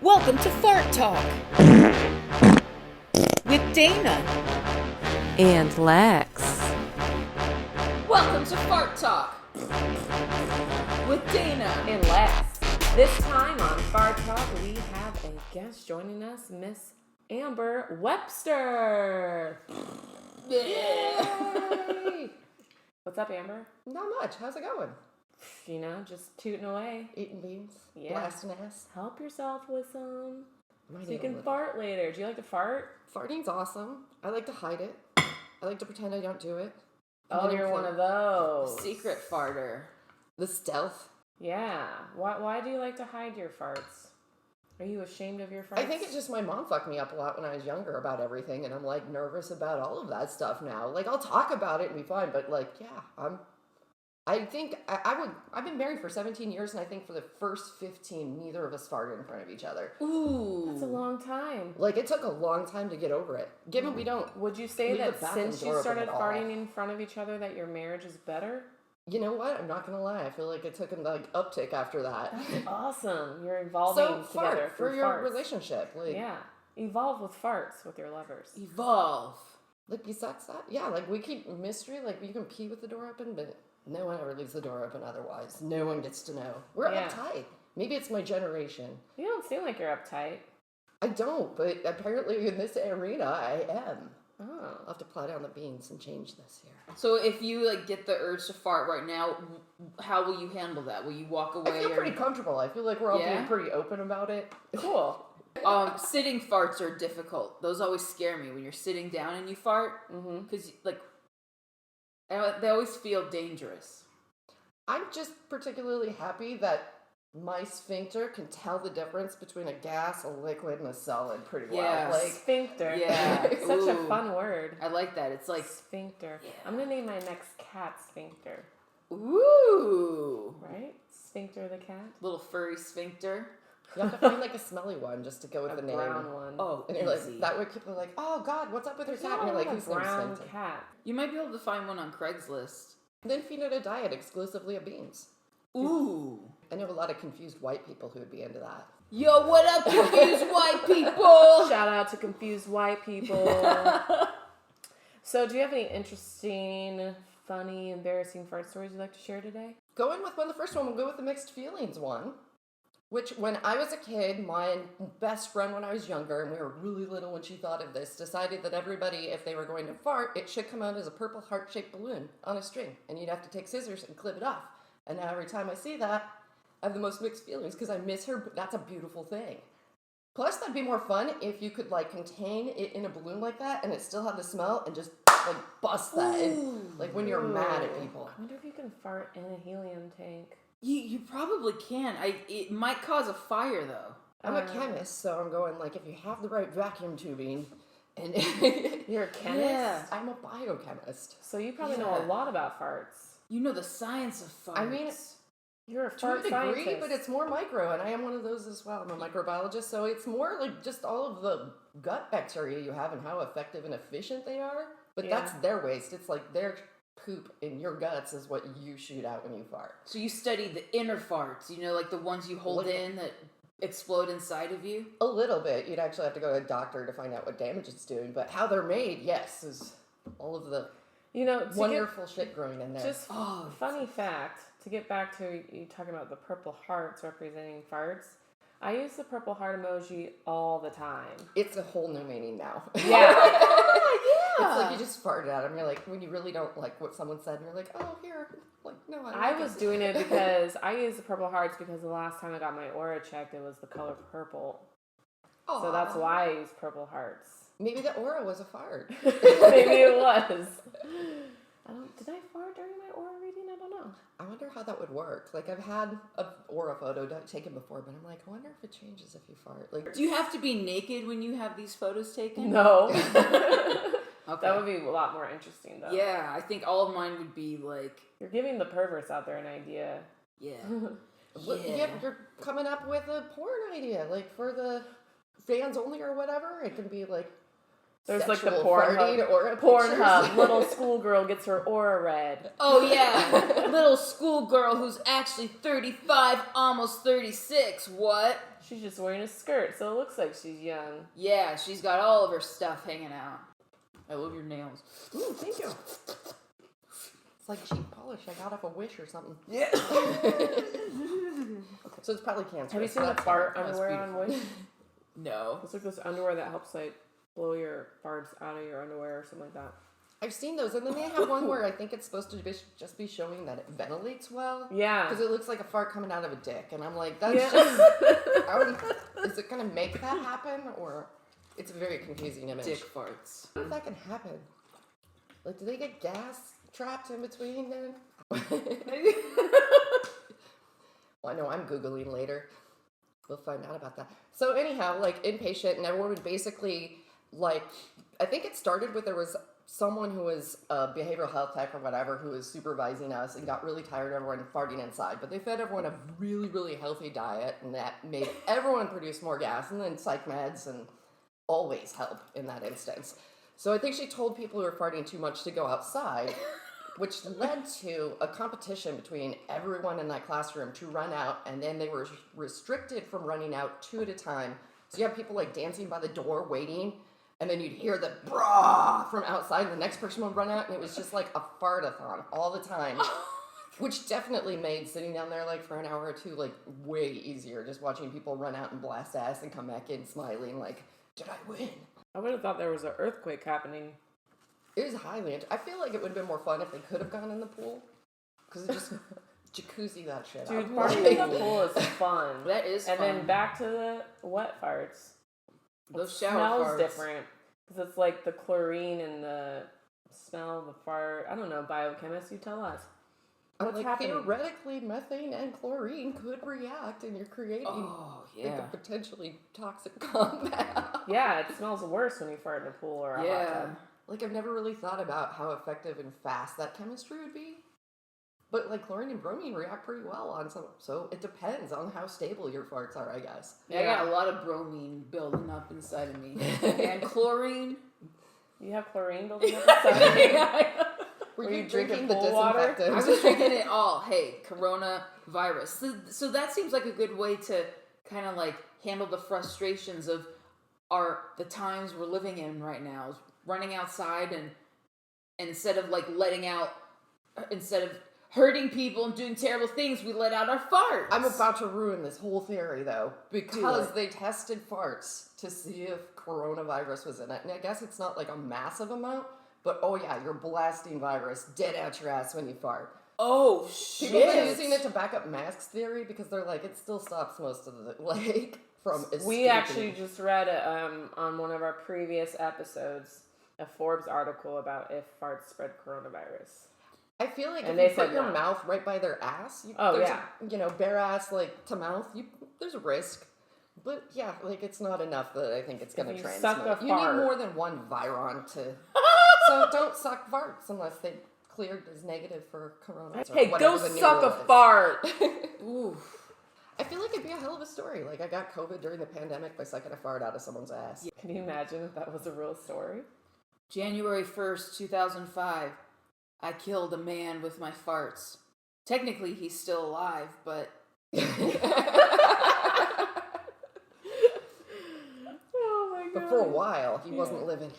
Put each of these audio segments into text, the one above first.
Welcome to Fart Talk with Dana and Lex. Welcome to Fart Talk with Dana And Lex. This time on Fart Talk, we have a guest joining us, Miss Amber Webster. Yay! What's up, Amber? Not much. How's it going? You know, just tooting away. Eating beans? Yeah. Blasting ass? Help yourself with some. Might So you eat a can little. fart later. Do you like to fart? Farting's awesome. I like to hide it. I like to pretend I don't do it. Oh, you're one of those. Secret Farter. The stealth. Yeah. Why do you like to hide your farts? Are you ashamed of your farts? I think it's just my mom fucked me up a lot when I was younger about everything, and I'm like nervous about all of that stuff now. Like I'll talk about it and be fine, but like I think I've been married for 17 years, and I think for the first 15, neither of us farted in front of each other. Ooh. That's a long time. Like it took a long time to get over it. Given we don't. Would you say leave that the bathroom since door you open started at all. farting in front of each other that your marriage is better? You know what? I'm not gonna lie. I feel like it took a uptick after that. That's awesome. You're evolving So together fart for through your farts. relationship. Like, Yeah. Evolve with farts with your lovers. Evolve. like besides that, yeah, like we keep mystery. Like you can pee with the door open, but no one ever leaves the door open otherwise. No one gets to know. We're Yeah. uptight. Maybe it's my generation. You don't seem like you're uptight. I don't, but apparently in this arena, I am. Oh. I'll have to plow down the beans and change this here. So if you get the urge to fart right now, how will you handle that? Will you walk away? I feel pretty comfortable. I feel like we're all Yeah? being pretty open about it. Cool. Sitting farts are difficult. Those always scare me when you're sitting down and you fart, because they always feel dangerous. I'm just particularly happy that my sphincter can tell the difference between a gas, a liquid, and a solid pretty well. Yes. Like, Sphincter. Yeah. Such a Ooh. fun word. I like that. It's like, Sphincter. I'm going to name my next cat Sphincter. ooh, Right? Sphincter the cat. little furry sphincter. you have to find like a smelly one just to go with A the name. brown one. Oh, And you're easy. like, that way people are like, oh God, what's up with your There's cat? not And a you're like, lot who's of name's brown Sphincter? cat. You might be able to find one on Craigslist. Then feed it a diet exclusively of beans. Ooh. I know a lot of confused white people who would be into that. Yo, what up, confused white people? Shout out to confused white people. So, do you have any interesting, funny, embarrassing fart stories you'd like to share today? Going with the first one, we'll go with the mixed feelings one. Which, when I was a kid, my best friend when I was younger, and we were really little when she thought of this, decided that everybody, if they were going to fart, it should come out as a purple heart-shaped balloon on a string. And you'd have to take scissors and clip it off. And now every time I see that, I have the most mixed feelings because I miss her, but that's a beautiful thing. Plus, that'd be more fun if you could, contain it in a balloon like that, and it still had the smell, and just, bust that. And, when you're mad at people. I wonder if you can fart in a helium tank. You probably can. It might cause a fire, though. I'm a chemist, so I'm going, if you have the right vacuum tubing, and You're a chemist? Yeah. I'm a biochemist. So you probably know a lot about farts. You know the science of farts. I mean, You're a to a fart degree, scientist. but it's more micro, and I am one of those as well. I'm a microbiologist, so it's more just all of the gut bacteria you have and how effective and efficient they are. But that's their waste. It's like their poop in your guts is what you shoot out when you fart. So you study the inner farts, the ones you hold in that explode inside of you? A little bit. You'd actually have to go to a doctor to find out what damage it's doing, but how they're made, yes, is all of the wonderful shit growing in there. Just funny fact, to get back to you talking about the purple hearts representing farts, I use the purple heart emoji all the time. It's a whole new meaning now. Yeah. It's like you just farted at them. You're like, when you really don't like what someone said, and you're like, oh, here. No, I was doing it because I use the purple hearts because the last time I got my aura checked, it was the color purple. Aww. So that's why I use purple hearts. Maybe the aura was a fart. Maybe it was. Did I fart during my aura reading? I don't know. I wonder how that would work. I've had an aura photo taken before, but I'm like, I wonder if it changes if you fart. Do you have to be naked when you have these photos taken? No. Okay. That would be a lot more interesting, though. Yeah, I think all of mine would be You're giving the perverts out there an idea. yeah. You're coming up with a porn idea, for the fans only or whatever. It can be There's like the sexual farting aura Pornhub. pictures. Little schoolgirl gets her aura read. Oh yeah, little schoolgirl who's actually 35, almost 36. What? She's just wearing a skirt, so it looks like she's young. Yeah, she's got all of her stuff hanging out. I love your nails. Ooh, thank you. It's like cheap polish I got off a Wish or something. Yeah. So it's probably cancer. Have you seen the fart underwear on Wish? No. It's like this underwear that helps like blow your farts out of your underwear or something like that. I've seen those, and then they have one where I think it's supposed to just be showing that it ventilates well. Yeah. Because it looks like a fart coming out of a dick, and I'm like, that's just... is it going to make that happen, or... It's a very confusing image. Dick farts. How if that can happen? Like, do they get gas trapped in between then? Well, I know I'm Googling later. We'll find out about that. So anyhow, like, inpatient, and everyone would basically, like, I think it started with there was someone who was a behavioral health tech or whatever who was supervising us and got really tired of everyone farting inside. But they fed everyone a really, really healthy diet, and that made everyone produce more gas, and then psych meds and always help in that instance. So I think she told people who were farting too much to go outside, which led to a competition between everyone in that classroom to run out, and then they were restricted from running out 2 at a time. So you have people like dancing by the door waiting, and then you'd hear the brah from outside, and the next person would run out, and it was just like a fartathon all the time. Which definitely made sitting down there like for an hour or two like way easier, just watching people run out and blast ass and come back in smiling like, did I win? I would have thought there was an earthquake happening. It was highly... I feel like it would have been more fun if they could have gone in the pool. Because it just jacuzzi that shit Dude, up. partying in the pool is fun. That is and fun. then back to the wet farts. Those It shower smells farts. different. Because it's like the chlorine and the smell of the fart. I don't know, biochemist, you tell us. What's like, happening? theoretically, methane and chlorine could react, and you're creating like yeah. a potentially toxic compound. Yeah, it smells worse when you fart in a pool or a hot tub. Like, I've never really thought about how effective and fast that chemistry would be. But, like, chlorine and bromine react pretty well on some... So, it depends on how stable your farts are, I guess. Yeah, I got a lot of bromine building up inside of me. And chlorine. You have chlorine building up inside? Were you drinking the pool water? disinfectant? I was drinking it all. Hey, coronavirus. So that seems like a good way to kind of like handle the frustrations of the times we're living in right now. Is running outside and instead of hurting people and doing terrible things, we let out our farts. I'm about to ruin this whole theory, though, because they tested farts to see if coronavirus was in it. And I guess it's not like a massive amount, but oh yeah, you're blasting virus dead out your ass when you fart. Oh, shit. People are using it to back up masks theory because they're like, it still stops most of the, like, from escaping. We actually just read on one of our previous episodes a Forbes article about if farts spread coronavirus. I feel like and if you they put your mouth right by their ass, bare ass, like, to mouth, there's a risk. But, yeah, like, it's not enough that I think it's going to transmit. You need more than one viron to... So don't suck farts unless they cleared as negative for corona. Hey, go suck a fart! Ooh. I feel like it'd be a hell of a story. Like, I got COVID during the pandemic by sucking a fart out of someone's ass. Can you imagine if that was a real story? January 1st, 2005. I killed a man with my farts. Technically, he's still alive, but... Oh my god. But for a while, he wasn't living.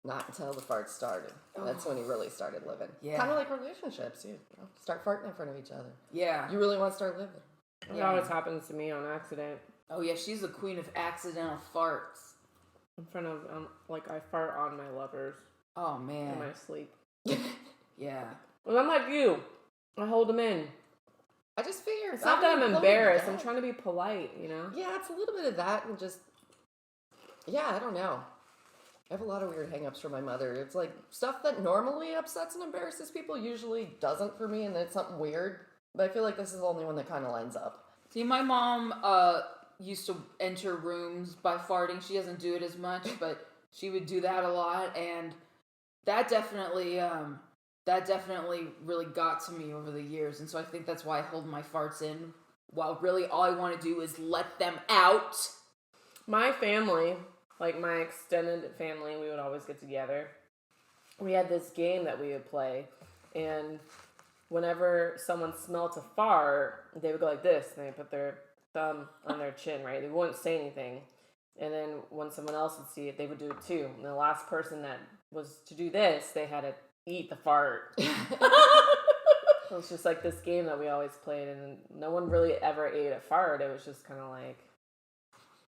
Not until the farts started. That's when he really started living. Yeah. Kind of like relationships. You know, start farting in front of each other. Yeah. You really want to start living. It always happens to me on accident. Oh yeah, she's the queen of accidental farts. In front of, like, I fart on my lovers. Oh man. In my sleep. Yeah. Well, I'm like you. I hold them in. I just figure it's not that I'm embarrassed. I'm trying to be polite, you know? Yeah, it's a little bit of that and just... Yeah, I don't know. I have a lot of weird hang-ups from my mother. It's like stuff that normally upsets and embarrasses people usually doesn't for me, and then it's something weird. But I feel like this is the only one that kind of lines up. See, my mom used to enter rooms by farting. She doesn't do it as much, but she would do that a lot, and that definitely really got to me over the years. And so I think that's why I hold my farts in, while really all I want to do is let them out. My family like my extended family, we would always get together. We had this game that we would play, and whenever someone smelt a fart, they would go like this, and they put their thumb on their chin, right? They wouldn't say anything. And then when someone else would see it, they would do it too. And the last person that was to do this, they had to eat the fart. It was just like this game that we always played, and no one really ever ate a fart. It was just kind of like...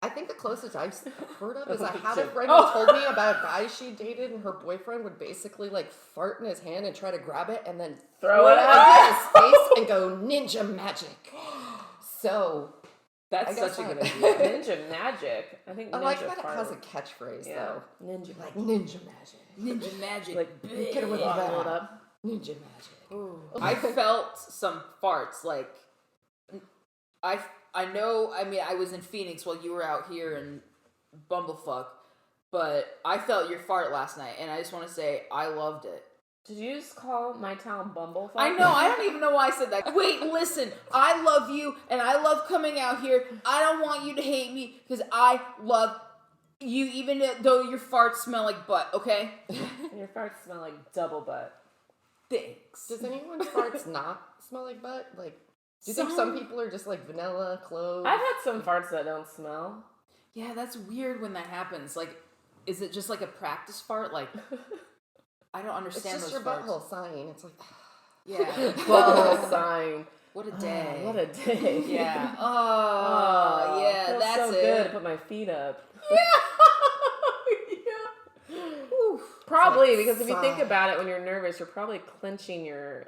I think the closest I've heard of is I had a friend who told me about a guy she dated, and her boyfriend would basically like fart in his hand and try to grab it and then throw it at his face and go ninja magic. So that's such a good idea. Ninja magic. I think ninja I like that fart. it has a catchphrase though. Ninja like ninja magic. Ninja magic. Like get it with bottle it up. Ninja magic. Ooh. I felt some farts. Like I know. I mean, I was in Phoenix while you were out here in Bumblefuck, but I felt your fart last night, and I just want to say I loved it. Did you just call my town Bumblefuck? I know. I don't even know why I said that. Wait, listen. I love you, and I love coming out here. I don't want you to hate me because I love you, even though your farts smell like butt. Okay. Your farts smell like double butt. Thanks. Does anyone's farts not smell like butt? Like, do you think some people are just like vanilla, cloves? I've had some farts that don't smell. Yeah, that's weird when that happens. Like, is it just like a practice fart? Like, I don't understand it's just those your farts. butthole sighing. It's like, yeah. Butthole sign. What a day. What a day. Yeah. Oh, yeah, feels that's so it. good to put my feet up. Yeah. Probably, like because if you think sigh. about it, when you're nervous, you're probably clenching your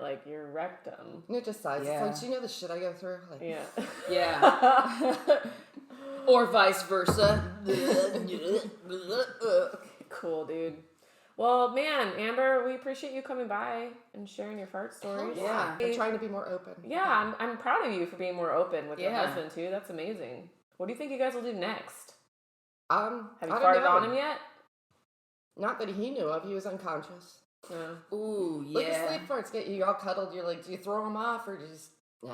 rectum. it just sighs. Yeah. It's like, do you know the shit I go through? Like, Yeah. Yeah. Or vice versa. Cool, dude. Well, man, Amber, we appreciate you coming by and sharing your fart stories. Yeah. I'm trying to be more open. Yeah, I'm proud of you for being more open with your Yeah. husband, too. That's amazing. What do you think you guys will do next? Have Have you farted on him yet? Not that he knew of. He was unconscious. No. Ooh, Look at yeah. sleep farts get you all cuddled. You're like, do you throw them off or just nah?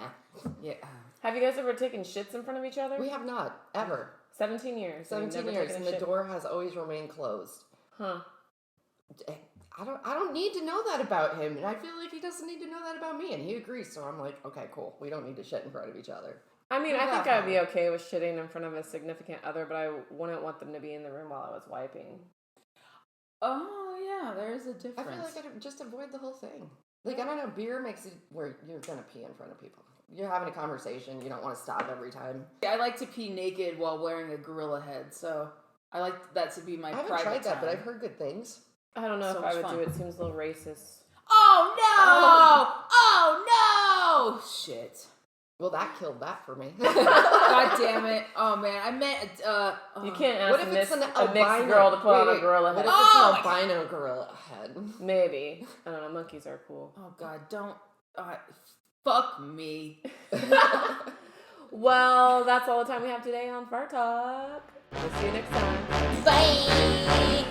Yeah. Have you guys ever taken shits in front of each other? We have not ever. 17 years. and you've 17 never years, taken and a the shit? door has always remained closed. Huh. I don't need to know that about him, and I feel like he doesn't need to know that about me, and he agrees. So I'm like, okay, cool. We don't need to shit in front of each other. I mean, I Yeah. think I'd be okay with shitting in front of a significant other, but I wouldn't want them to be in the room while I was wiping. Oh, yeah, there's a I difference. feel like I'd just avoid the whole thing. Like, I don't know, beer makes it where you're gonna pee in front of people. You're having a conversation, you don't want to stop every time. I like to pee naked while wearing a gorilla head, so I like that to be my I haven't private tried that, time. but I've heard good things. I don't know So if I much would fun. do it. It seems a little racist. Oh, no! Oh, no! Shit. Well, that killed that for me. God damn it. Oh, man. I meant, You can't What ask if a it's an mixed albino girl to put on a wait, gorilla What head. if Oh, it's an albino gorilla head? Maybe. I don't know. Monkeys are cool. Oh, God, don't. Fuck me. Well, that's all the time we have today on Fart Talk. We'll see you next time. Bye.